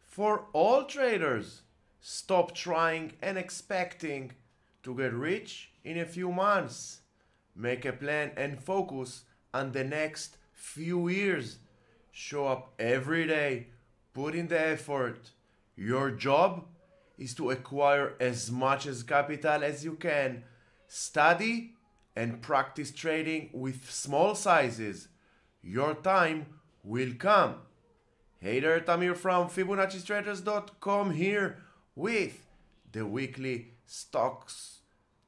For all traders, stop trying and expecting to get rich in a few months. Make a plan and focus on the next few years. Show up every day, put in the effort. Your job is to acquire as much as capital as you can. Study and practice trading with small sizes. Your time will come. Hey there, Tamir from Fibonaccis-Traders.com here with the weekly stocks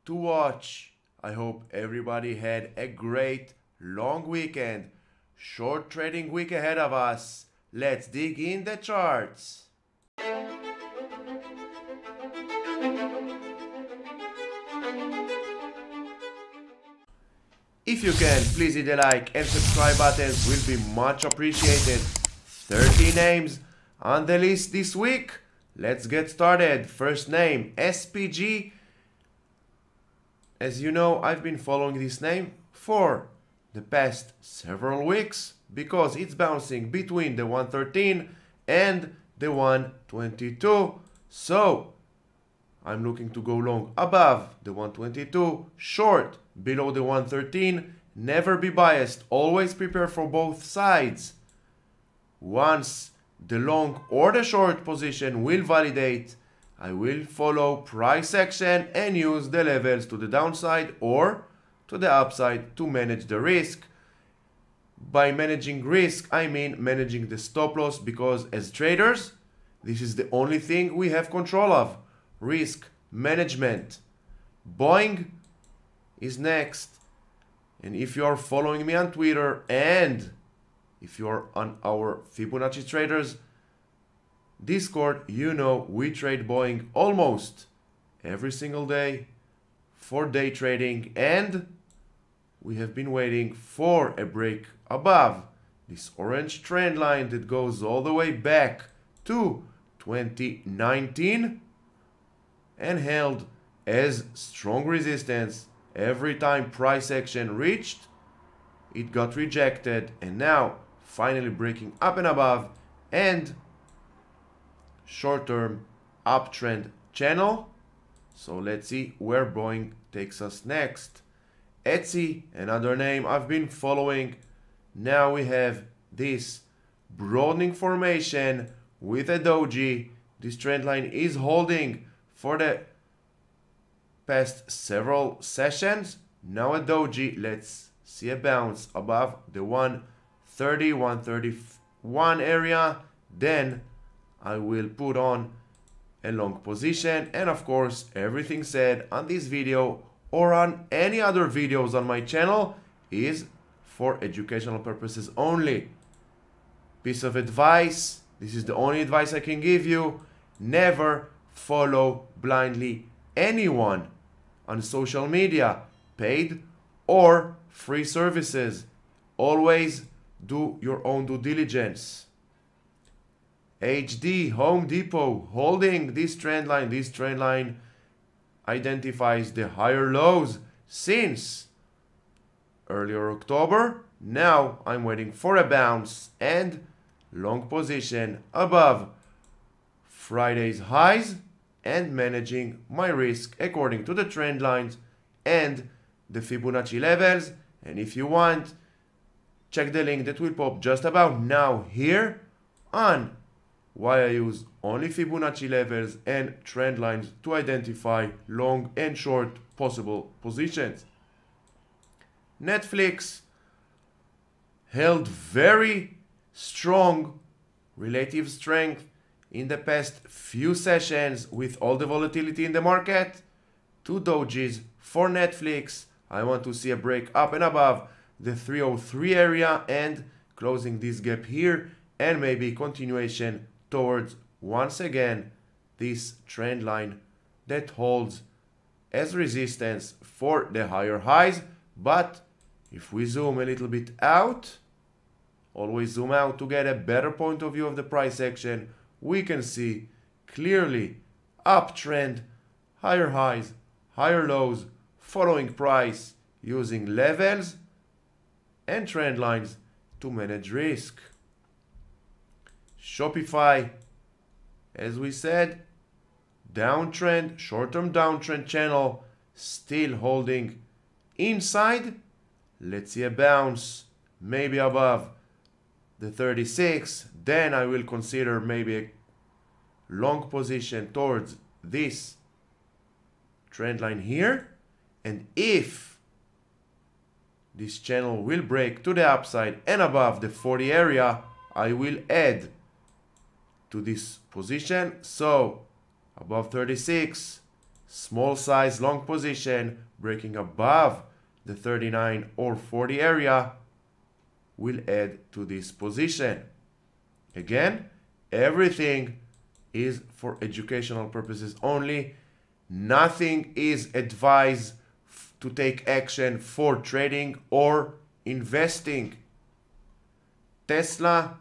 to watch. I hope everybody had a great long weekend. Short trading week ahead of us. Let's dig in the charts. If you can, please hit the like and subscribe buttons will be much appreciated. 30 names on the list this week. Let's get started. First name, SPG. As you know, I've been following this name for the past several weeks because it's bouncing between the 113 and the 122. So I'm looking to go long above the 122, short below the 113. Never be biased, always prepare for both sides. Once the long or the short position will validate, I will follow price action and use the levels to the downside or to the upside to manage the risk. By managing risk, I mean managing the stop loss, because as traders, this is the only thing we have control of. Risk management. Boeing is next. And if you are following me on Twitter and if you are on our Fibonacci Traders Discord, you know we trade Boeing almost every single day for day trading, and we have been waiting for a break above this orange trend line that goes all the way back to 2019 and held as strong resistance. Every time price action reached, it got rejected, and now finally breaking up and above and short-term uptrend channel. So let's see where Boeing takes us next. Etsy, another name I've been following. Now we have this broadening formation with a doji. This trend line is holding for the past several sessions. Now a doji. Let's see a bounce above the 130, 131 area. Then I will put on a long position, and of course everything said on this video or on any other videos on my channel is for educational purposes only. Piece of advice, this is the only advice I can give you: never follow blindly anyone on social media, paid or free services. Always do your own due diligence. HD, Home Depot, holding this trend line. This trend line identifies the higher lows since earlier October. Now I'm waiting for a bounce and long position above Friday's highs and managing my risk according to the trend lines and the Fibonacci levels. And if you want, check the link that will pop just about now here on why I use only Fibonacci levels and trend lines to identify long and short possible positions. Netflix held very strong relative strength in the past few sessions with all the volatility in the market. Two dojis for Netflix. I want to see a break up and above the 303 area and closing this gap here, and maybe continuation towards, once again, this trend line that holds as resistance for the higher highs. But if we zoom a little bit out, always zoom out to get a better point of view of the price action, we can see clearly uptrend, higher highs, higher lows, following price, using levels and trend lines to manage risk. Shopify, as we said, downtrend, short-term downtrend channel, still holding inside. Let's see a bounce, maybe above the 36. Then I will consider maybe a long position towards this trend line here. And if this channel will break to the upside and above the 40 area, I will add to this position. So above 36, small size long position, breaking above the 39 or 40 area, will add to this position. Again, everything is for educational purposes only. Nothing is advised to take action for trading or investing. Tesla,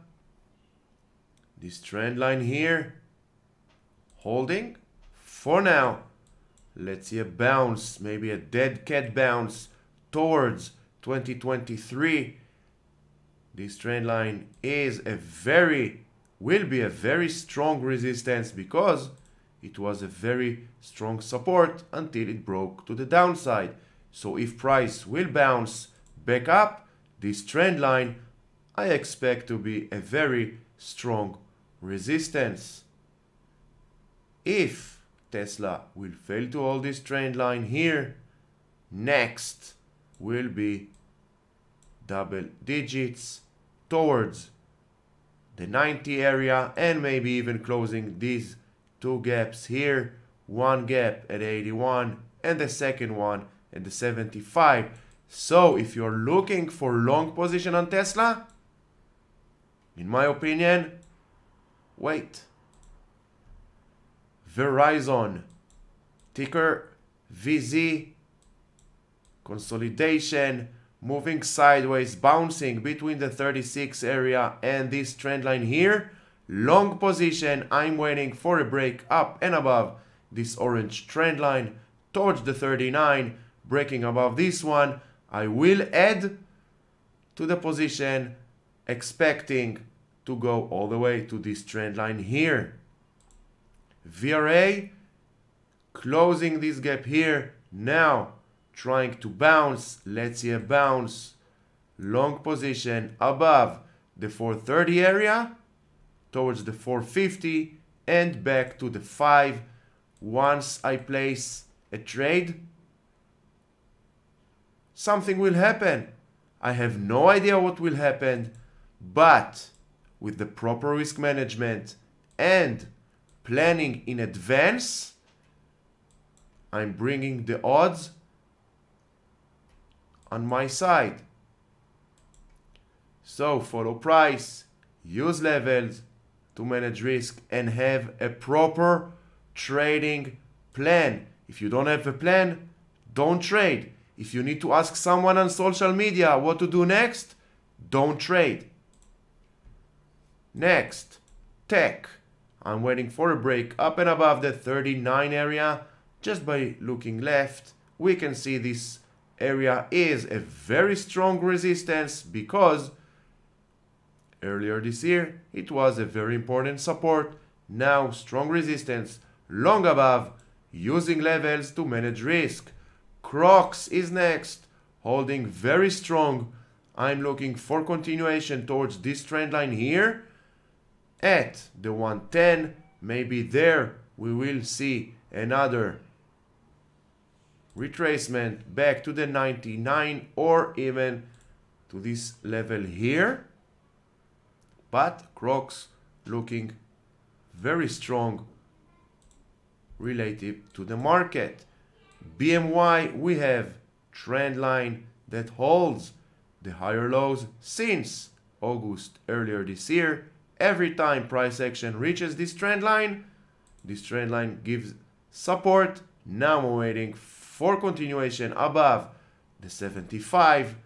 this trend line here, holding for now. Let's see a bounce, maybe a dead cat bounce towards 2023. This trend line will be a very strong resistance because it was a very strong support until it broke to the downside. So if price will bounce back up, this trend line I expect to be a very strong resistance. If Tesla will fail to hold this trend line here, next will be double digits towards the 90 area and maybe even closing these two gaps here, one gap at 81 and the second one at the 75. So if you're looking for long position on Tesla, in my opinion, wait. Verizon, ticker VZ, consolidation, moving sideways, bouncing between the 36 area and this trend line here. Long position, I'm waiting for a break up and above this orange trend line towards the 39, breaking above this one. I will add to the position, expecting to go all the way to this trend line here. VRA, closing this gap here, now trying to bounce. Let's see a bounce, long position above the 430 area, towards the 450 and back to the 5. Once I place a trade, something will happen. I have no idea what will happen, but with the proper risk management and planning in advance, I'm bringing the odds on my side. So follow price, use levels to manage risk, and have a proper trading plan. If you don't have a plan, don't trade. If you need to ask someone on social media what to do next, don't trade. Next, tech. I'm waiting for a break up and above the 39 area. Just by looking left, we can see this area is a very strong resistance because earlier this year it was a very important support. Now strong resistance, long above, using levels to manage risk. Crocs is next, holding very strong. I'm looking for continuation towards this trend line here at the 110. Maybe there we will see another retracement back to the 99 or even to this level here. But Crocs looking very strong relative to the market. BMY, we have trend line that holds the higher lows since August earlier this year. Every time price action reaches this trend line gives support. Now I'm waiting for continuation above the 75.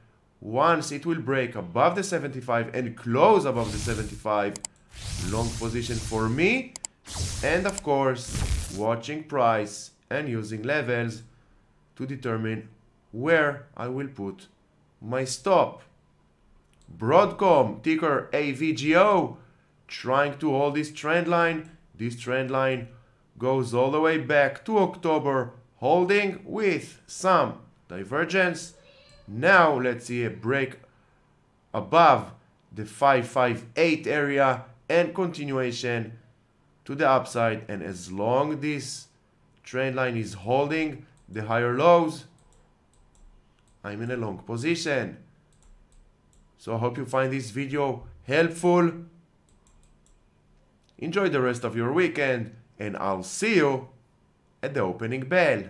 Once it will break above the 75 and close above the 75, long position for me. And of course, watching price and using levels to determine where I will put my stop. Broadcom, ticker AVGO, trying to hold this trend line This trend line goes all the way back to October, holding with some divergence. Now let's see a break above the 558 area and continuation to the upside. And as long this trend line is holding the higher lows, I'm in a long position. So I hope you find this video helpful. Enjoy the rest of your weekend, and I'll see you at the opening bell.